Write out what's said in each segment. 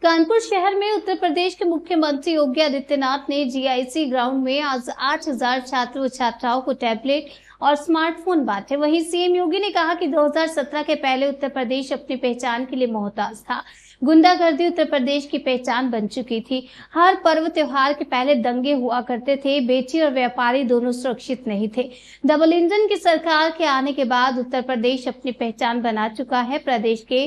कानपुर शहर में उत्तर प्रदेश के मुख्यमंत्री योगी आदित्यनाथ ने जीआईसी ग्राउंड में आज 8,000 छात्र व छात्राओं को टैबलेट और स्मार्टफोन बांटे। वहीं सीएम योगी ने कहा कि 2017 के पहले उत्तर प्रदेश अपनी पहचान के लिए मोहताज था। गुंडागर्दी उत्तर प्रदेश की पहचान बन चुकी थी। हर पर्व त्योहार के पहले दंगे हुआ करते थे। बेची और व्यापारी दोनों सुरक्षित नहीं थे। डबल इंजन की सरकार के आने के बाद उत्तर प्रदेश अपनी पहचान बना चुका है। प्रदेश के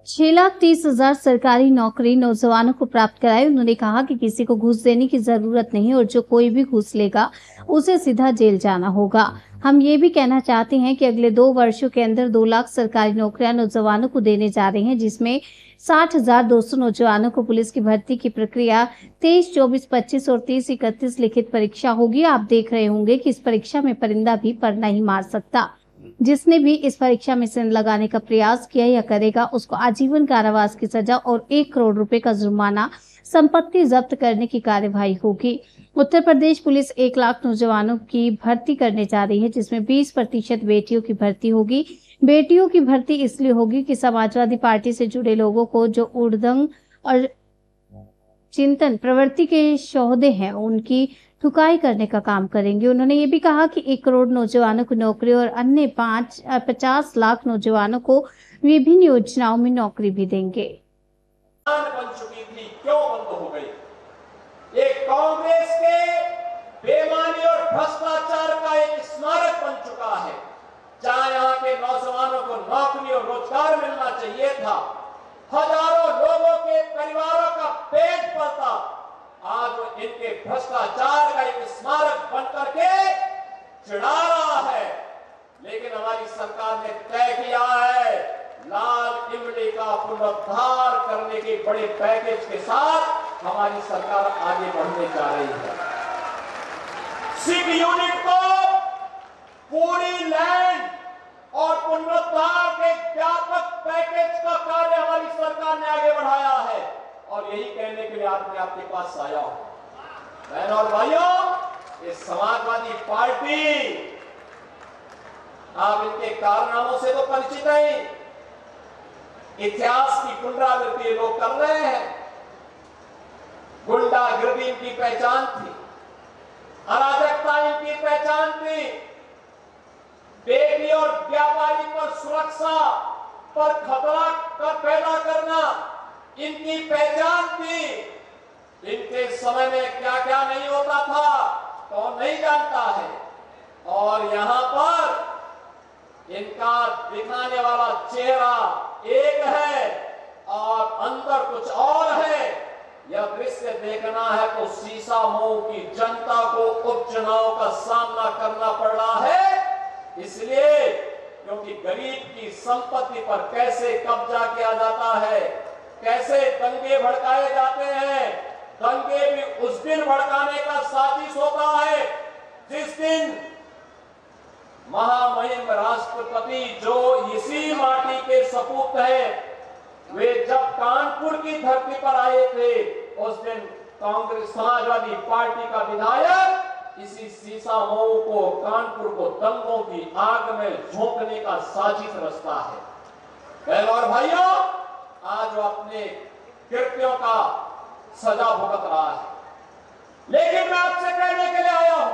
6,30,000 सरकारी नौकरी नौजवानों को प्राप्त कराई। उन्होंने कहा कि किसी को घूस देने की जरूरत नहीं और जो कोई भी घूस लेगा उसे सीधा जेल जाना होगा। हम ये भी कहना चाहते हैं कि अगले 2 वर्षों के अंदर 2 लाख सरकारी नौकरियां नौजवानों को देने जा रहे हैं, जिसमें 60,200 नौजवानों को पुलिस की भर्ती की प्रक्रिया 23, 24, 25 और 30, 31 लिखित परीक्षा होगी। आप देख रहे होंगे कि इस परीक्षा में परिंदा भी पर नहीं मार सकता। जिसने भी इस परीक्षा में सेंध लगाने का प्रयास किया या करेगा उसको आजीवन कारावास की सजा और 1 करोड़ रुपए का जुर्माना, संपत्ति जब्त करने की कार्यवाही होगी। उत्तर प्रदेश पुलिस 1 लाख नौजवानों की भर्ती करने जा रही है, जिसमें 20% बेटियों की भर्ती होगी। बेटियों की भर्ती इसलिए होगी कि समाजवादी पार्टी से जुड़े लोगों को जो उर्दंग और चिंतन प्रवृत्ति के शोहदे हैं उनकी ठुकाई करने का काम करेंगे। उन्होंने ये भी कहा कि 1 करोड़ नौजवानों को नौकरी और अन्य 50 लाख नौजवानों को विभिन्न योजनाओं में नौकरी भी देंगे। बन चुकी थी, क्यों बंद हो गई? ये कांग्रेस के बेईमानी और भ्रष्टाचार का एक स्मारक बन चुका है। जहां यहाँ के नौजवानों को नौकरी और रोजगार मिलना चाहिए था, हजारों लोगों के परिवारों का पेट पलता, आज इनके भ्रष्टाचार का एक स्मारक बनकर के चिढ़ा रहा है। लेकिन हमारी सरकार ने तय किया है लाल इमली का पुनरुद्धार करने के बड़े पैकेज के साथ हमारी सरकार आगे बढ़ने जा रही है। सिख यूनिट को पूरी लैंड और पुनरुद्धार के व्यापक पैकेज का कार्य हमारी सरकार ने आगे बढ़ाया है और यही कहने के लिए आपने आपके पास आया हो। बहनों और भाइयों, ये समाजवादी पार्टी, आप इनके कारनामों से तो परिचित हैं। इतिहास की पुनरावृत्ति लोग कर रहे हैं। गुंडागर्दी इनकी पहचान थी, अराजकता इनकी पहचान थी, बेटी और व्यापारी पर सुरक्षा पर खतरा पैदा करना इनकी पहचान थी। इनके समय में क्या क्या नहीं होता था तो नहीं जानता है। और यहां पर इनका दिखाने वाला चेहरा एक है और अंदर कुछ और है। यह दृश्य देखना है तो सीसा मऊ की जनता को उपचुनाव का सामना करना पड़ रहा है। इसलिए क्योंकि गरीब की संपत्ति पर कैसे कब्जा किया जाता है, कैसे दंगे भड़काए जाते हैं। दंगे भी उस दिन भड़काने का साजिश होता है जिस दिन महामहिम राष्ट्रपति जो इसी माटी के सपूत हैं, वे जब कानपुर की धरती पर आए थे उस दिन कांग्रेस समाजवादी पार्टी का विधायक इसी सीसा मऊ को कानपुर को दंगों की आग में झोंकने का साजिश रचता है। बहनों और भाइयों, आज वो अपने कृत्यों का सजा भुगत रहा है। लेकिन मैं आपसे कहने के लिए आया हूं,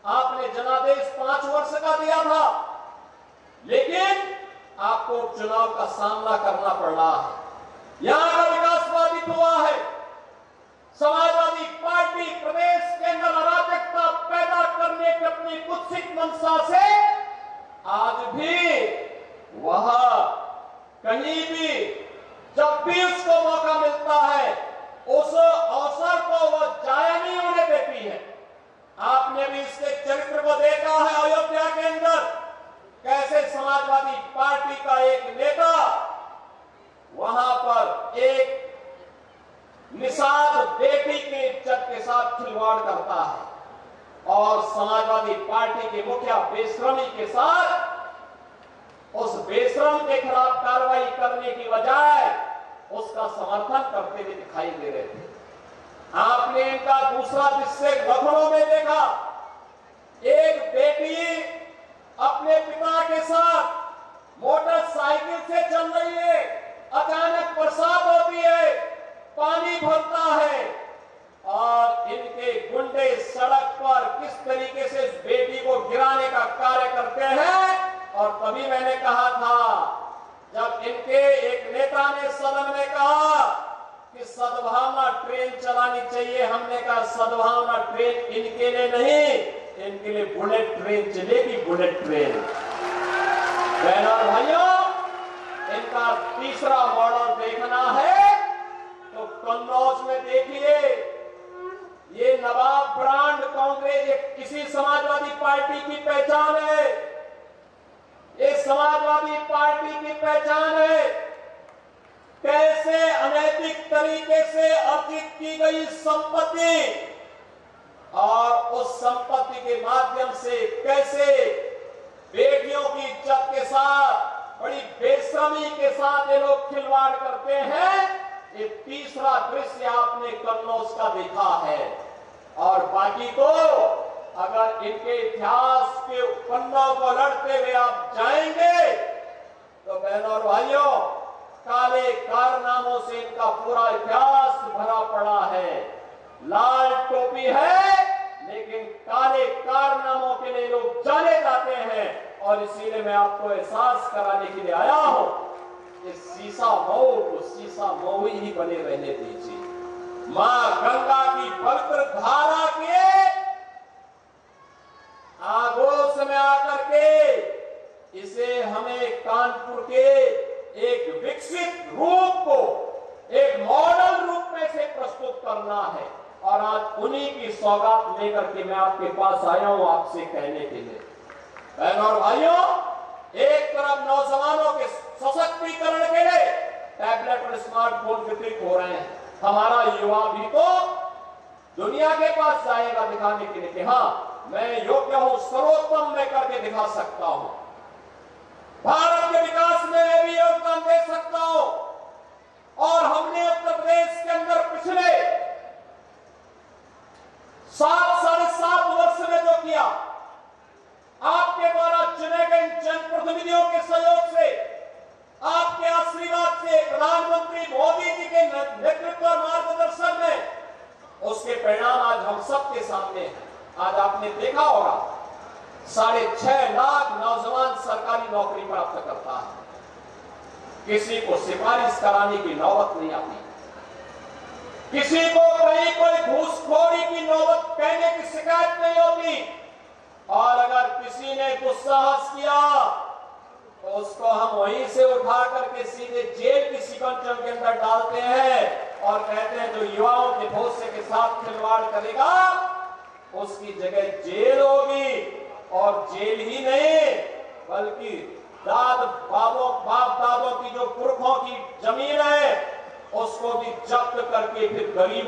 आपने जनादेश 5 वर्ष का दिया था, लेकिन आपको चुनाव का सामना करना पड़ रहा है। यहां का विकास बाधित हुआ है। समाजवादी पार्टी प्रदेश के अंदर अराजकता पैदा करने की अपनी कुत्सित मंशा से आज भी वह कहीं भी जब भी उसको मौका मिलता है उस अवसर को वह जाया नहीं होने देती है। आपने भी इसके चरित्र को देखा है अयोध्या के अंदर, कैसे समाजवादी पार्टी का एक नेता वहां पर एक निषाद बेटी की इज्जत के साथ खिलवाड़ करता है और समाजवादी पार्टी के मुखिया बेशर्मी के साथ उस बेशरम के खिलाफ कार्रवाई करने की बजाय उसका समर्थन करते हुए दिखाई दे रहे थे। आपने इनका दूसरा दृश्य लखनऊ में देखा। एक बेटी अपने पिता के साथ मोटरसाइकिल से चल रही है, अचानक बरसात होती है, कि सद्भावना ट्रेन चलानी चाहिए। हमने कहा सद्भावना ट्रेन इनके लिए नहीं, इनके लिए बुलेट ट्रेन चलेगी, बुलेट ट्रेन। बहनों और भाइयों, इनका तीसरा मॉडल देखना है तो कन्नौज में देखिए, ये नवाब ब्रांड कांग्रेस किसी समाजवादी पार्टी की पहचान है, ये समाजवादी पार्टी की पहचान है। कैसे अनैतिक तरीके से अर्जित की गई संपत्ति और उस संपत्ति के माध्यम से कैसे बेटियों की इज्जत के साथ बड़ी बेशर्मी के साथ ये लोग खिलवाड़ करते हैं। ये तीसरा दृश्य आपने कन्नौज का देखा है। और बाकी तो अगर इनके इतिहास के पन्नों को लड़ते हुए आप जाएंगे तो बहनों और भाइयों, काले कारनामों से इनका पूरा इतिहास भरा पड़ा है। लाल टोपी है लेकिन काले कारनामों के लिए लोग जाने जाते हैं। और इसीलिए मैं आपको एहसास कराने के लिए आया हूं कि शीशा मऊ को शीशा मऊ ही बने रहने दीजिए। मां गंगा की पवित्र धारा के आगोश में आकर के इसे हमें कानपुर के एक विकसित रूप को एक मॉडल रूप में से प्रस्तुत करना है। और आज उन्हीं की सौगात लेकर के मैं आपके पास आया हूं आपसे कहने के लिए। बहनों और भाइयों, एक तरफ नौजवानों के सशक्तिकरण के लिए टैबलेट और स्मार्टफोन वितरित हो रहे हैं। हमारा युवा भी तो दुनिया के पास जाएगा दिखाने के लिए कि हाँ, मैं योग्य हूं, सर्वोत्तम मैं करके दिखा सकता हूं, भारत के विकास में मैं भी योगदान दे सकता हूं। और हमने उत्तर प्रदेश के अंदर पिछले 7-7.5 वर्ष में जो किया, आपके द्वारा चुने गए जनप्रतिनिधियों के सहयोग से, आपके आशीर्वाद से, प्रधानमंत्री मोदी जी के नेतृत्व और मार्गदर्शन में, उसके परिणाम आज हम सबके सामने हैं। आज आपने देखा होगा 6.5 लाख नौजवान सरकारी नौकरी प्राप्त करता है। किसी को सिफारिश कराने की नौबत नहीं आती, किसी को कहीं कोई घूसखोरी की नौबत कहने की शिकायत नहीं होती। और अगर किसी ने दुस्साहस किया तो उसको हम वहीं से उठा करके सीधे जेल की शिकंजों के अंदर डालते हैं और कहते हैं जो युवाओं के भविष्य के साथ खिलवाड़ करेगा उसकी जगह जेल होगी। और जेल ही नहीं बल्कि बाप दादों की जो पुरखों की जमीन है उसको भी जब्त करके फिर गरीब